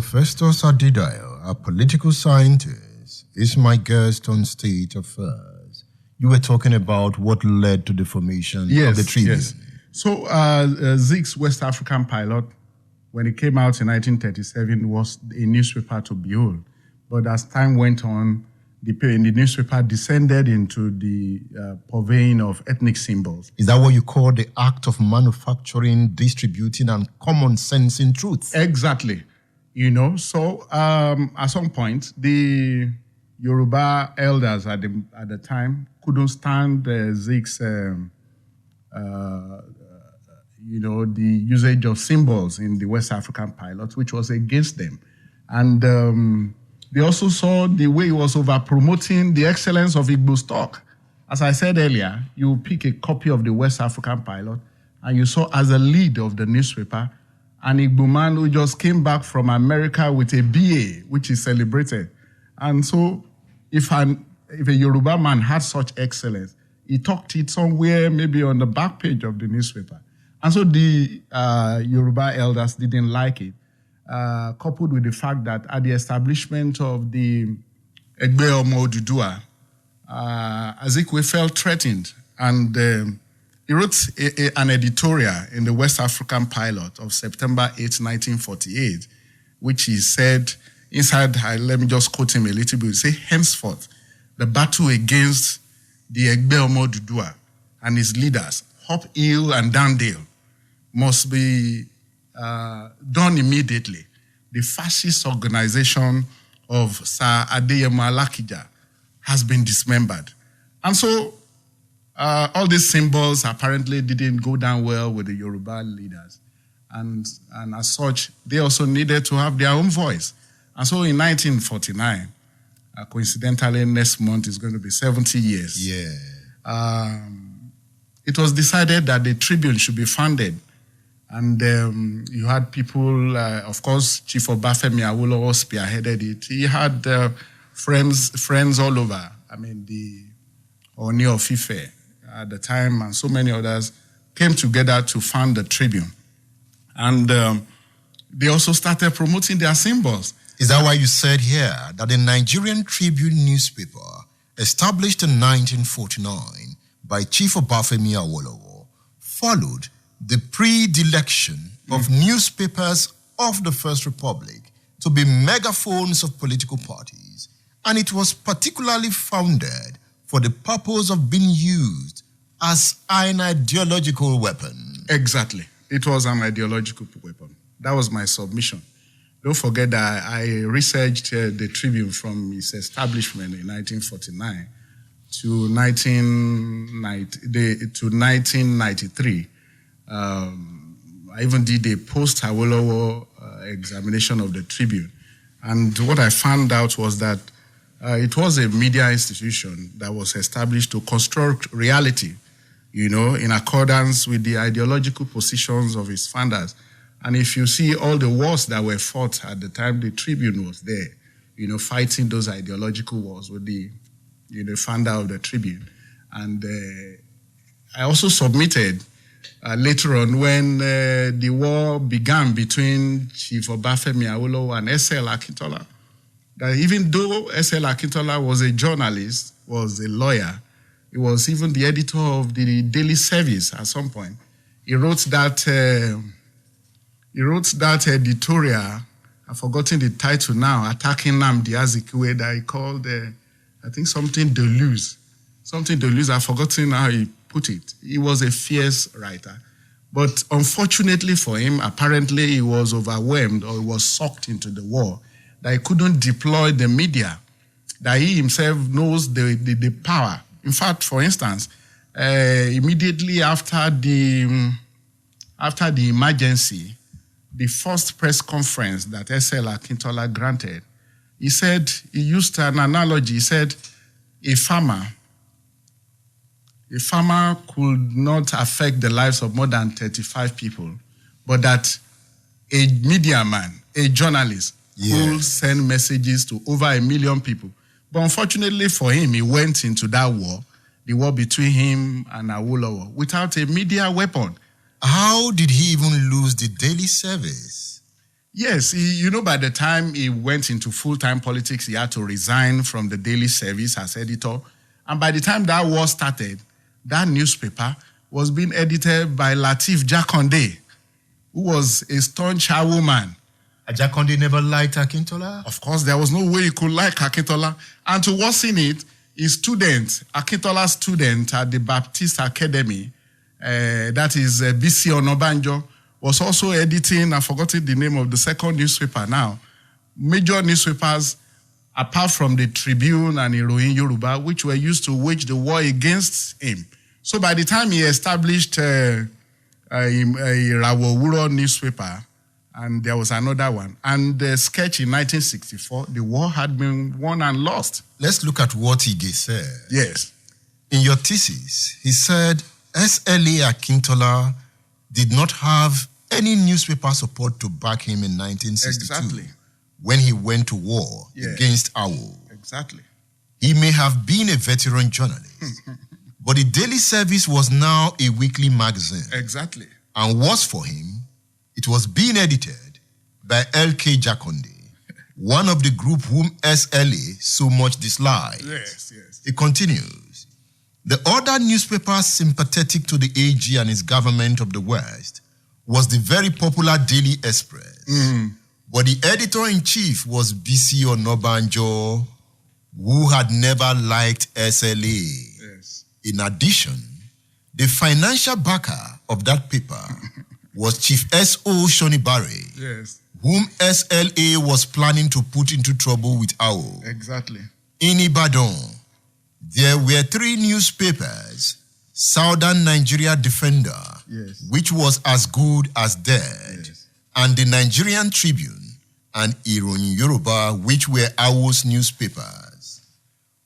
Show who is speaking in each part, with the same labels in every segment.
Speaker 1: Festus Adedayo, a political scientist, is my guest on State Affairs. You were talking about what led to the formation of the Tribune.
Speaker 2: Yes. So Zeke's West African pilot, when it came out in 1937, was a newspaper to behold. But as time went on, the newspaper descended into the purveying of ethnic symbols.
Speaker 1: Is that what you call the act of manufacturing, distributing, and common sensing truth?
Speaker 2: Exactly. So at some point, the Yoruba elders at the time couldn't stand Zeke's, the usage of symbols in the West African pilots, which was against them. And they also saw the way he was over-promoting the excellence of Igbo stock. As I said earlier, you pick a copy of the West African pilot, and you saw as a lead of the newspaper an Igbo man who just came back from America with a BA, which is celebrated. And so if a Yoruba man had such excellence, he tucked it somewhere, maybe on the back page of the newspaper. And so the Yoruba elders didn't like it, coupled with the fact that at the establishment of the Egbe Omo Odudua, Azikiwe felt threatened, and he wrote an editorial in the West African Pilot of September 8, 1948, which he said, inside, let me just quote him a little bit, he said, henceforth, the battle against the Egbe Omo Odudua and his leaders, up hill and down dale, must be done immediately. The fascist organization of Sir Adeyemo Alakija has been dismembered. And so all these symbols apparently didn't go down well with the Yoruba leaders. And as such, they also needed to have their own voice. And so in 1949, coincidentally, next month is going to be 70 years.
Speaker 1: Yeah.
Speaker 2: It was decided that the Tribune should be funded. And you had people, of course, Chief Obafemi Awolowo spearheaded it. He had friends all over. I mean, the Oni of Ife at the time and so many others came together to fund the Tribune. And they also started promoting their symbols.
Speaker 1: Is that why you said here that the Nigerian Tribune newspaper, established in 1949 by Chief Obafemi Awolowo, followed the predilection of newspapers of the First Republic to be megaphones of political parties, and it was particularly founded for the purpose of being used as an ideological weapon?
Speaker 2: Exactly. It was an ideological weapon. That was my submission. Don't forget that I researched the Tribune from its establishment in 1949 to 1993. I even did a post-Awolowo examination of the Tribune. And what I found out was that it was a media institution that was established to construct reality, in accordance with the ideological positions of its founders. And if you see all the wars that were fought at the time the Tribune was there, fighting those ideological wars with the founder of the Tribune. And I also submitted later on when the war began between Chief Obafemi Awolowo and S.L. Akintola, that even though S.L. Akintola was a journalist, was a lawyer, he was even the editor of the Daily Service at some point. He wrote that editorial, I've forgotten the title now, attacking Nnamdi Azikiwe, that he called, I think something Deleuze. Something Deleuze, I've forgotten how he put it. He was a fierce writer. But unfortunately for him, apparently he was overwhelmed or he was sucked into the war, that he couldn't deploy the media, that he himself knows the power. In fact, for instance, immediately after the emergency, the first press conference that S.L. Akintola granted, he used an analogy. He said, a farmer could not affect the lives of more than 35 people, but that a media man, a journalist, could send messages to over 1 million people. But unfortunately for him, he went into that war, the war between him and Awolowo, without a media weapon.
Speaker 1: How did he even lose the Daily Service?
Speaker 2: Yes, by the time he went into full-time politics, he had to resign from the daily service as editor. And by the time that war started, that newspaper was being edited by Lateef Jakonde, who was a staunch woman.
Speaker 1: Jakonde never liked Akintola?
Speaker 2: Of course, there was no way he could like Akintola. And to worsen it, his student, Akintola's student at the Baptist Academy, that is BC Onabanjo, was also editing, I've forgotten the name of the second newspaper now, major newspapers, apart from the Tribune and Iroyin Yoruba, which were used to wage the war against him. So by the time he established a Rawowuro newspaper, and there was another one, and the sketch in 1964, the war had been won and lost.
Speaker 1: Let's look at what he said.
Speaker 2: Yes.
Speaker 1: In your thesis, he said SLA Akintola did not have any newspaper support to back him in 1962.
Speaker 2: Exactly.
Speaker 1: When he went to war against Awo.
Speaker 2: Exactly.
Speaker 1: He may have been a veteran journalist, but the Daily Service was now a weekly magazine.
Speaker 2: Exactly.
Speaker 1: And was for him, it was being edited by L.K. Jakonde, one of the group whom SLA so much disliked.
Speaker 2: Yes, yes.
Speaker 1: It continues. The other newspaper sympathetic to the AG and his government of the West was the very popular Daily Express. But the editor-in-chief was BC Onabanjo, who had never liked SLA.
Speaker 2: Yes.
Speaker 1: In addition, the financial backer of that paper was Chief S.O. Shonibare,
Speaker 2: Yes.
Speaker 1: whom SLA was planning to put into trouble with Awo.
Speaker 2: Exactly.
Speaker 1: In Ibadan, there were 3 newspapers, Southern Nigeria Defender,
Speaker 2: Yes.
Speaker 1: which was as good as dead,
Speaker 2: Yes.
Speaker 1: and the Nigerian Tribune and Iroyin Yoruba, which were Awo's newspapers.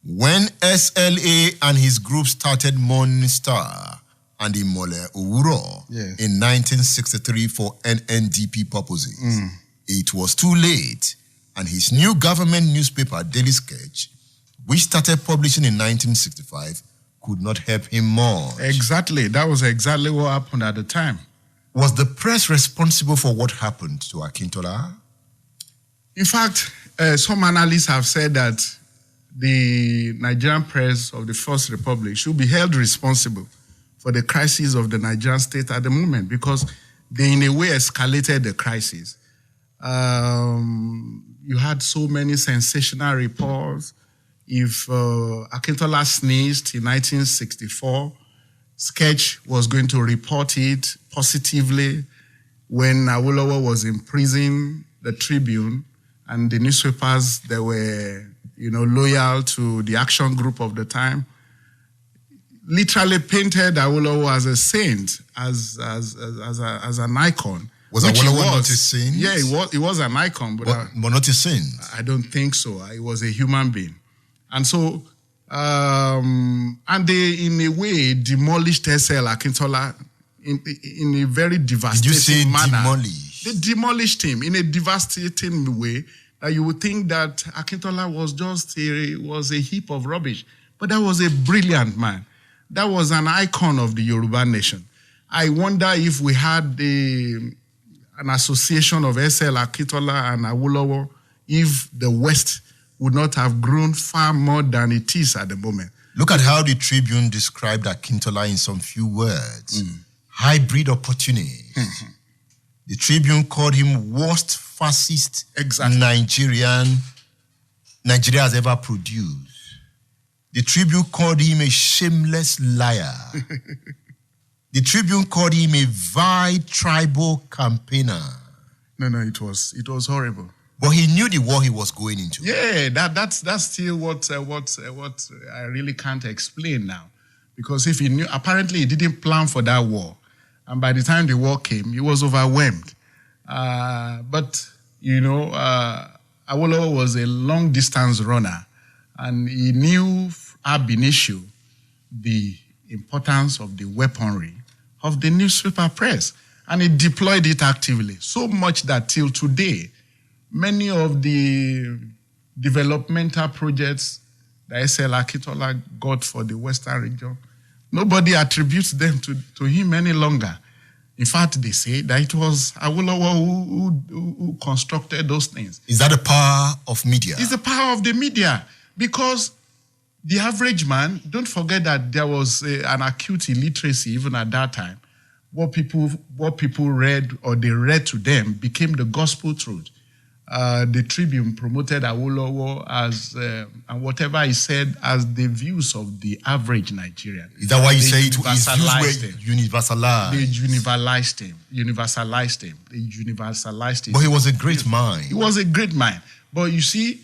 Speaker 1: When SLA and his group started Morning Star and Imole Owuro in 1963 for NNDP purposes, it was too late, and his new government newspaper, Daily Sketch, which started publishing in 1965, could not help him much.
Speaker 2: Exactly. That was exactly what happened at the time.
Speaker 1: Was the press responsible for what happened to Akintola?
Speaker 2: In fact, some analysts have said that the Nigerian press of the First Republic should be held responsible for the crisis of the Nigerian state at the moment, because they in a way escalated the crisis. You had so many sensational reports. If Akintola sneezed in 1964, Sketch was going to report it positively. When Awolowo was in prison, the Tribune and the newspapers that were, loyal to the action group of the time, literally painted Awolowo as a saint, as an icon.
Speaker 1: Was Awolowo not a saint?
Speaker 2: Yeah, he was an icon, but
Speaker 1: not a saint.
Speaker 2: I don't think so. He was a human being. And so, and they, in a way, demolished SL Akintola in a very devastating manner.
Speaker 1: Demolished?
Speaker 2: They demolished him in a devastating way that you would think that Akintola was just a heap of rubbish. But that was a brilliant man. That was an icon of the Yoruba nation. I wonder if we had an association of SL Akintola and Awolowo, if the West would not have grown far more than it is at the moment.
Speaker 1: Look at how the Tribune described Akintola in some few words. Hybrid opportunist. The Tribune called him worst fascist Nigeria has ever produced. The Tribune called him a shameless liar. The Tribune called him a vile tribal campaigner.
Speaker 2: No, it was horrible.
Speaker 1: But he knew the war he was going into.
Speaker 2: Yeah, that's still what I really can't explain now. Because if he knew, apparently he didn't plan for that war. And by the time the war came, he was overwhelmed. But, Awolowo was a long-distance runner. And he knew ab initio the importance of the weaponry of the newspaper press. And he deployed it actively, so much that till today, many of the developmental projects that SL Akintola got for the Western region, nobody attributes them to him any longer. In fact, they say that it was Awolowo who constructed those things.
Speaker 1: Is that the power of media?
Speaker 2: It's the power of the media, because the average man, don't forget that there was an acute illiteracy even at that time. What people read or they read to them became the gospel truth. The Tribune promoted Awolowo as, and whatever he said, as the views of the average Nigerian.
Speaker 1: Is that why you say his views were universalized?
Speaker 2: They universalized him.
Speaker 1: But he was a great mind.
Speaker 2: He was a great mind. But you see,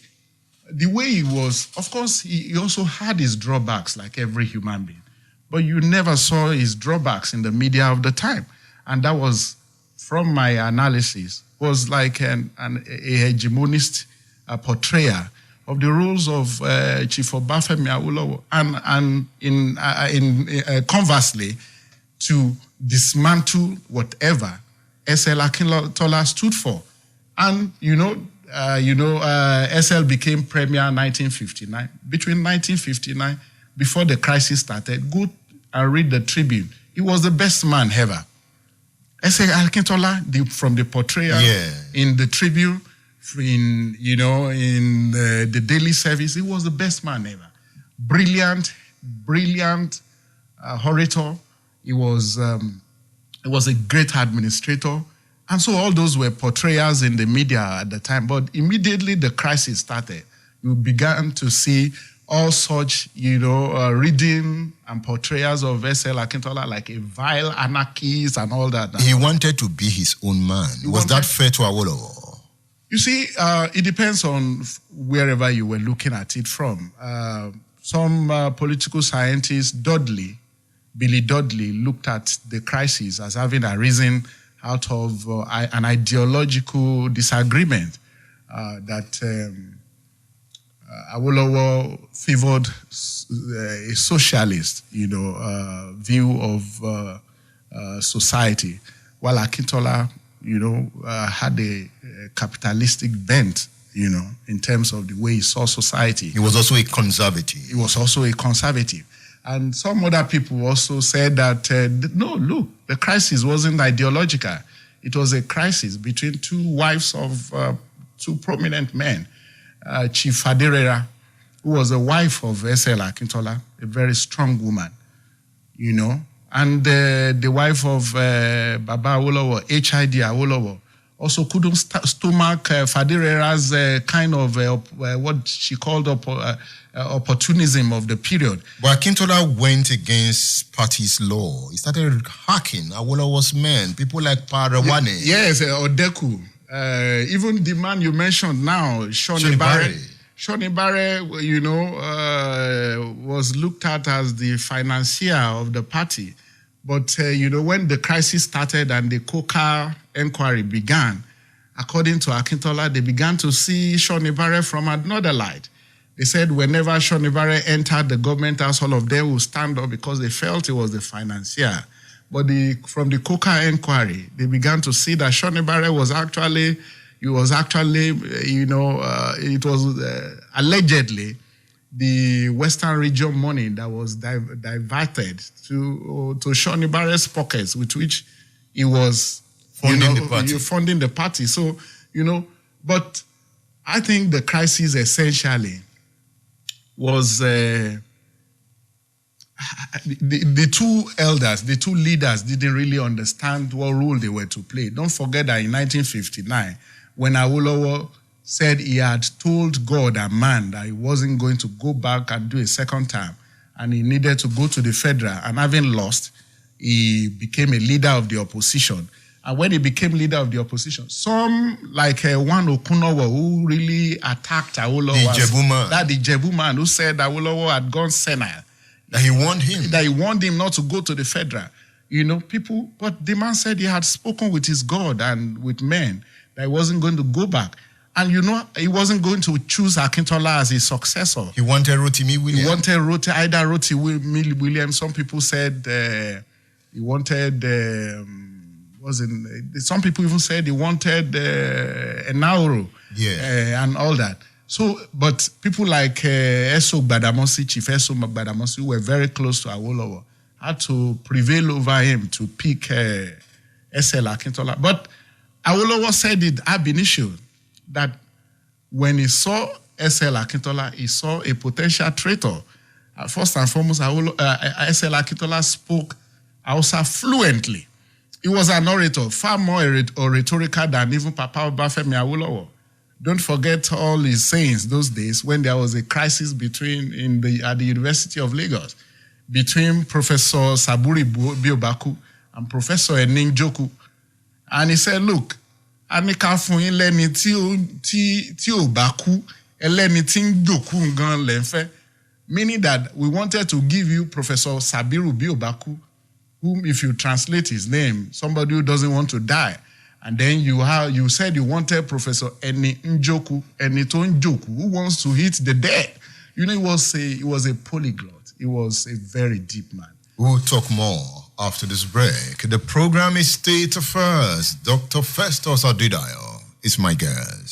Speaker 2: the way he was, of course, he also had his drawbacks like every human being. But you never saw his drawbacks in the media of the time. And that was, from my analysis, was like a hegemonist portrayal of the rules of Chief Obafemi Awolowo, and conversely, to dismantle whatever SL Akintola stood for. And SL became premier in 1959. Between 1959, before the crisis started, go and read the Tribune. He was the best man ever. S.A. Akintola, from the portrayal in the Tribune, in the daily service, he was the best man ever. Brilliant orator. He was a great administrator. And so all those were portrayals in the media at the time. But immediately the crisis started, you began to see all such, reading and portrayals of S.L. Akintola like a vile anarchist and all that.
Speaker 1: He wanted to be his own man. Was that fair to Awolowo?
Speaker 2: You see, it depends on wherever you were looking at it from. Some political scientists, Billy Dudley, looked at the crisis as having arisen out of an ideological disagreement that Awolowo favored a socialist, view of society, while Akintola, had a capitalistic bent, in terms of the way he saw society.
Speaker 1: He was also a conservative.
Speaker 2: And some other people also said that, no, look, the crisis wasn't ideological. It was a crisis between two wives of two prominent men. Chief Adedayo, who was the wife of S.L. Akintola, a very strong woman, and the wife of Baba Awolowo, H.I.D. Awolowo, also couldn't stomach Fadera's kind of what she called opportunism of the period.
Speaker 1: But Akintola went against party's law. He started hacking Awolowo's men, people like Parawane.
Speaker 2: Yes, Odeku. Even the man you mentioned now, Shoni Barre, was looked at as the financier of the party. But, when the crisis started and the Coca inquiry began, according to Akintola, they began to see Shoni Barre from another light. They said whenever Shoni Barre entered the government house, all of them would stand up because they felt he was the financier. But from the Coca inquiry, they began to see that Shoni Barre was actually, it was allegedly the Western region money that was diverted to Shoni Barre's pockets, with which he was funding the party. So, but I think the crisis essentially was the two elders, the two leaders didn't really understand what role they were to play. Don't forget that in 1959, when Awolowo said he had told God and man that he wasn't going to go back and do a second term, and he needed to go to the federal, and having lost, he became a leader of the opposition. And when he became leader of the opposition, some like one Okunowo who really attacked Awolowo, the Ijebu man who said Awolowo had gone senile.
Speaker 1: That he warned him.
Speaker 2: That he warned him not to go to the federal. People, but the man said he had spoken with his God and with men that he wasn't going to go back. And he wasn't going to choose Akintola as his successor.
Speaker 1: He wanted Rotimi Williams.
Speaker 2: He wanted either Rotimi Williams. Some people said he wanted, some people even said he wanted Enauro.
Speaker 1: Yeah.
Speaker 2: And all that. So, but people like Chief Eso Gbadamosi, who were very close to Awolowo, had to prevail over him to pick S.L. Akintola. But Awolowo said it ab initio that when he saw S.L. Akintola, he saw a potential traitor. First and foremost, S.L. Akintola spoke Hausa fluently. He was an orator, far more oratorical than even Papa Obafemi Awolowo. Don't forget all his sayings those days when there was a crisis at the University of Lagos between Professor Saburi Biobaku and Professor Eninjoku. And he said, look, Anika fun yin leni tí ò bá kú, ẹlẹ́ni tí ń jòkú gan lẹ́fẹ́. Meaning that we wanted to give you Professor Sabiru Biobaku, whom, if you translate his name, somebody who doesn't want to die. And then you said you wanted Professor Eninjoku, who wants to hit the dead. You know, he was a polyglot. He was a very deep man.
Speaker 1: We'll talk more after this break. The program is State Affairs. Dr. Festus Adedayo is my guest.